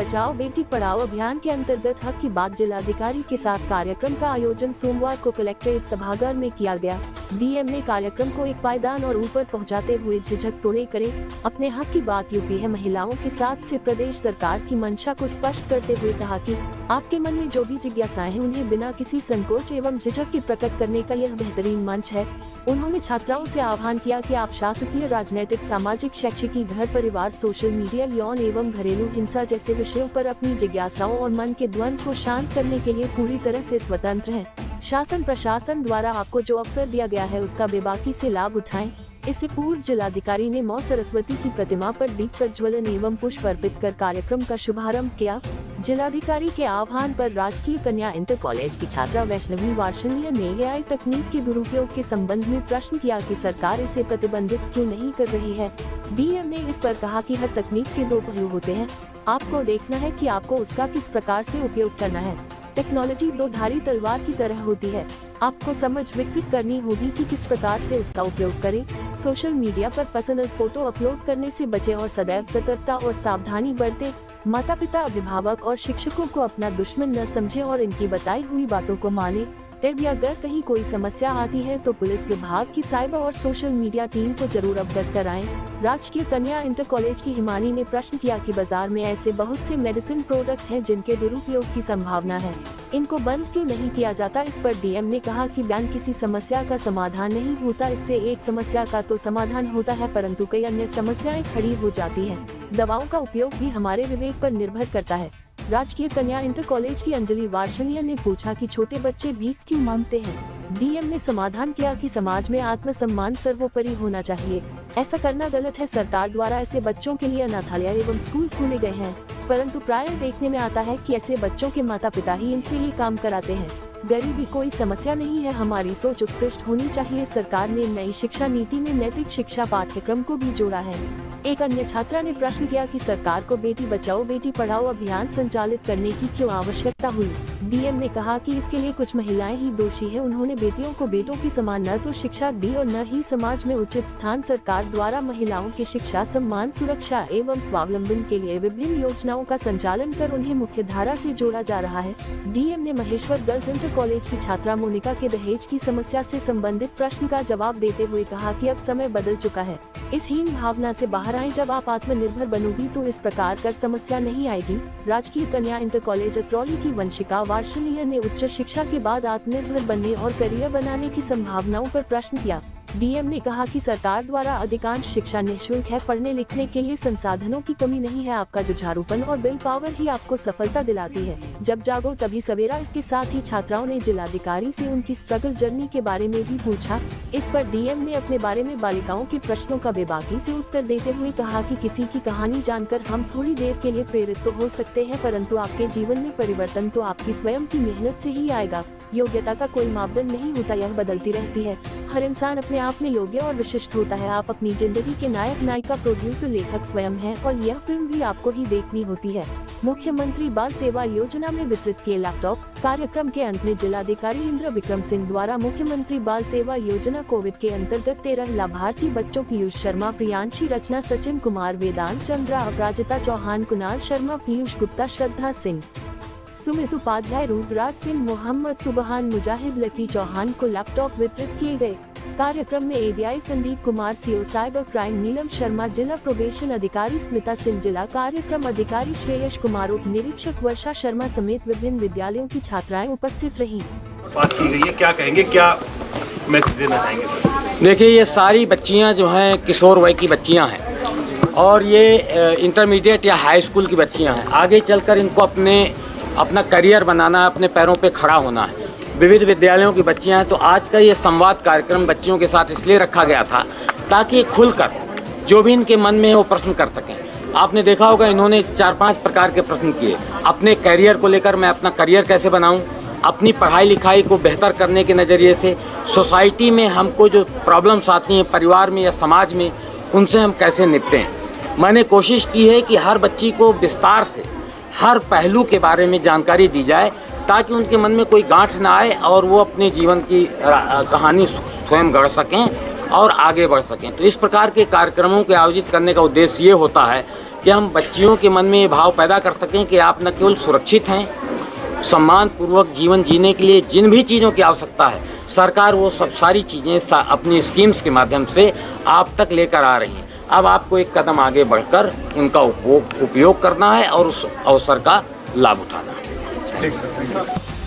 बचाओ बेटी पढ़ाओ अभियान के अंतर्गत हक की बात जिलाधिकारी के साथ कार्यक्रम का आयोजन सोमवार को कलेक्ट्रेट सभागार में किया गया। डीएम ने कार्यक्रम को एक पायदान और ऊपर पहुंचाते हुए झिझक तोड़े करे अपने हक की बात यूपी है महिलाओं के साथ से प्रदेश सरकार की मंशा को स्पष्ट करते हुए कहा कि आपके मन में जो भी जिज्ञासाएं हैं उन्हें बिना किसी संकोच एवं झिझक के प्रकट करने का यह बेहतरीन मंच है। उन्होंने छात्राओं से आह्वान किया कि आप शासकीय, राजनीतिक, सामाजिक, शैक्षिकी, घर परिवार, सोशल मीडिया, यौन एवं घरेलू हिंसा जैसे विषयों पर अपनी जिज्ञासाओं और मन के द्वंद्व को शांत करने के लिए पूरी तरह से स्वतंत्र हैं। शासन प्रशासन द्वारा आपको जो अवसर दिया गया है उसका बेबाकी से लाभ उठाएं। इससे पूर्व जिलाधिकारी ने मां सरस्वती की प्रतिमा पर दीप प्रज्वलन एवं पुष्प अर्पित कर कार्यक्रम का शुभारंभ किया। जिलाधिकारी के आह्वान पर राजकीय कन्या इंटर कॉलेज की छात्रा वैष्णवी वार्षणीय ने एआई तकनीक के दुरुपयोग के संबंध में प्रश्न किया कि सरकार इसे प्रतिबंधित क्यों नहीं कर रही है। डीएम ने इस पर कहा कि हर तकनीक के दो पहलू होते हैं, आपको देखना है कि आपको उसका किस प्रकार से उपयोग करना है। टेक्नोलॉजी दो धारी तलवार की तरह होती है, आपको समझ विकसित करनी होगी कि किस प्रकार से उसका उपयोग करें। सोशल मीडिया पर पर्सनल फोटो अपलोड करने से बचें और सदैव सतर्कता और सावधानी बरतें। माता पिता, अभिभावक और शिक्षकों को अपना दुश्मन न समझें और इनकी बताई हुई बातों को मानें। फिर अगर कहीं कोई समस्या आती है तो पुलिस विभाग की साइबर और सोशल मीडिया टीम को जरूर अवगत कराएं। राजकीय कन्या इंटर कॉलेज की हिमानी ने प्रश्न किया कि बाजार में ऐसे बहुत से मेडिसिन प्रोडक्ट हैं जिनके दुरुपयोग की संभावना है, इनको बंद क्यों नहीं किया जाता। इस पर डीएम ने कहा कि बयान किसी समस्या का समाधान नहीं होता, इससे एक समस्या का तो समाधान होता है परंतु कई अन्य समस्याएं खड़ी हो जाती हैं। दवाओं का उपयोग भी हमारे विवेक पर निर्भर करता है। राजकीय कन्या इंटर कॉलेज की अंजलि वार्षणीय ने पूछा कि छोटे बच्चे भीख क्यों मांगते हैं। डीएम ने समाधान किया कि समाज में आत्मसम्मान सर्वोपरि होना चाहिए, ऐसा करना गलत है। सरकार द्वारा ऐसे बच्चों के लिए अनाथालय एवं स्कूल खोले गए हैं, परंतु प्रायः देखने में आता है कि ऐसे बच्चों के माता पिता ही इनसे ये काम कराते हैं। गरीबी कोई समस्या नहीं है, हमारी सोच उत्कृष्ट होनी चाहिए। सरकार ने नई शिक्षा नीति में नैतिक शिक्षा पाठ्यक्रम को भी जोड़ा है। एक अन्य छात्रा ने प्रश्न किया कि सरकार को बेटी बचाओ बेटी पढ़ाओ अभियान संचालित करने की क्यों आवश्यकता हुई। डीएम ने कहा कि इसके लिए कुछ महिलाएं ही दोषी है। उन्होंने बेटियों को बेटों की समान न तो शिक्षा दी और न ही समाज में उचित स्थान। सरकार द्वारा महिलाओं की शिक्षा, सम्मान, सुरक्षा एवं स्वावलंबन के लिए विभिन्न योजनाओं का संचालन कर उन्हें मुख्य धारा से जोड़ा जा रहा है। डीएम ने महेश्वर गर्ल्स इंटर कॉलेज की छात्रा मोनिका के दहेज की समस्या से संबंधित प्रश्न का जवाब देते हुए कहा कि अब समय बदल चुका है, इस हीन भावना से बाहर आएं। जब आप आत्मनिर्भर बनोगी तो इस प्रकार कर समस्या नहीं आएगी। राजकीय कन्या इंटर कॉलेज अतरौली की वंशिका वार्षणीय ने उच्च शिक्षा के बाद आत्मनिर्भर बनने और करियर बनाने की संभावनाओं पर प्रश्न किया। डीएम ने कहा कि सरकार द्वारा अधिकांश शिक्षा निःशुल्क है, पढ़ने लिखने के लिए संसाधनों की कमी नहीं है। आपका जुझारूपन और विल पावर ही आपको सफलता दिलाती है, जब जागो तभी सवेरा। इसके साथ ही छात्राओं ने जिलाधिकारी से उनकी स्ट्रगल जर्नी के बारे में भी पूछा। इस पर डीएम ने अपने बारे में बालिकाओं के प्रश्नों का बेबाकी से उत्तर देते हुए कहा कि किसी की कहानी जानकर हम थोड़ी देर के लिए प्रेरित तो हो सकते हैं, परंतु आपके जीवन में परिवर्तन तो आपकी स्वयं की मेहनत से ही आएगा। योग्यता का कोई मापदंड नहीं होता, यह बदलती रहती है। हर इंसान अपने आप में योग्य और विशिष्ट होता है। आप अपनी जिंदगी के नायक, नायिका, प्रोड्यूसर, लेखक स्वयं हैं और यह फिल्म भी आपको ही देखनी होती है। मुख्यमंत्री बाल सेवा योजना में वितरित किए लैपटॉप। कार्यक्रम के अंत में जिलाधिकारी इंद्र विक्रम सिंह द्वारा मुख्यमंत्री बाल सेवा योजना कोविड के अंतर्गत 13 लाभार्थी बच्चों पीयूष शर्मा, प्रियांशी, रचना, सचिन कुमार, वेदांत चंद्रा, अपराजिता चौहान, कुणाल शर्मा, पीयूष गुप्ता, श्रद्धा सिंह, सुमित उपाध्याय, रूपराज सिंह, मोहम्मद सुबहान, मुजाहिद, लकी चौहान को लैपटॉप वितरित किए गए। कार्यक्रम में ADI Sandeep Kumar, CO cyber crime Neelam Sharma, जिला प्रोबेशन अधिकारी स्मिता सिंह, जिला कार्यक्रम अधिकारी श्रेयश कुमार, उप निरीक्षक वर्षा शर्मा समेत विभिन्न विद्यालयों की छात्राएं उपस्थित रहीं। बात की गई है, क्या कहेंगे, क्या मैसेज देना चाहेंगे सर? देखिए, ये सारी बच्चियां जो हैं किशोर वय की बच्चियां हैं और ये इंटरमीडिएट या हाई स्कूल की बच्चियां हैं। आगे चलकर इनको अपना करियर बनाना, अपने पैरों पे खड़ा होना है। विविध विद्यालयों की बच्चियां हैं, तो आज का ये संवाद कार्यक्रम बच्चियों के साथ इसलिए रखा गया था ताकि खुलकर जो भी इनके मन में है वो प्रश्न कर सकें। आपने देखा होगा इन्होंने 4-5 प्रकार के प्रश्न किए अपने करियर को लेकर। मैं अपना करियर कैसे बनाऊं, अपनी पढ़ाई लिखाई को बेहतर करने के नज़रिए से, सोसाइटी में हमको जो प्रॉब्लम्स आती हैं परिवार में या समाज में, उनसे हम कैसे निपटें। मैंने कोशिश की है कि हर बच्ची को विस्तार से हर पहलू के बारे में जानकारी दी जाए ताकि उनके मन में कोई गांठ ना आए और वो अपने जीवन की कहानी स्वयं गढ़ सकें और आगे बढ़ सकें। तो इस प्रकार के कार्यक्रमों के आयोजित करने का उद्देश्य ये होता है कि हम बच्चियों के मन में ये भाव पैदा कर सकें कि आप न केवल सुरक्षित हैं, सम्मानपूर्वक जीवन जीने के लिए जिन भी चीज़ों की आवश्यकता है सरकार वो सब सारी चीज़ें अपनी स्कीम्स के माध्यम से आप तक लेकर आ रही हैं। अब आपको एक कदम आगे बढ़कर उनका उपयोग करना है और उस अवसर का लाभ उठाना है। ठीक सर।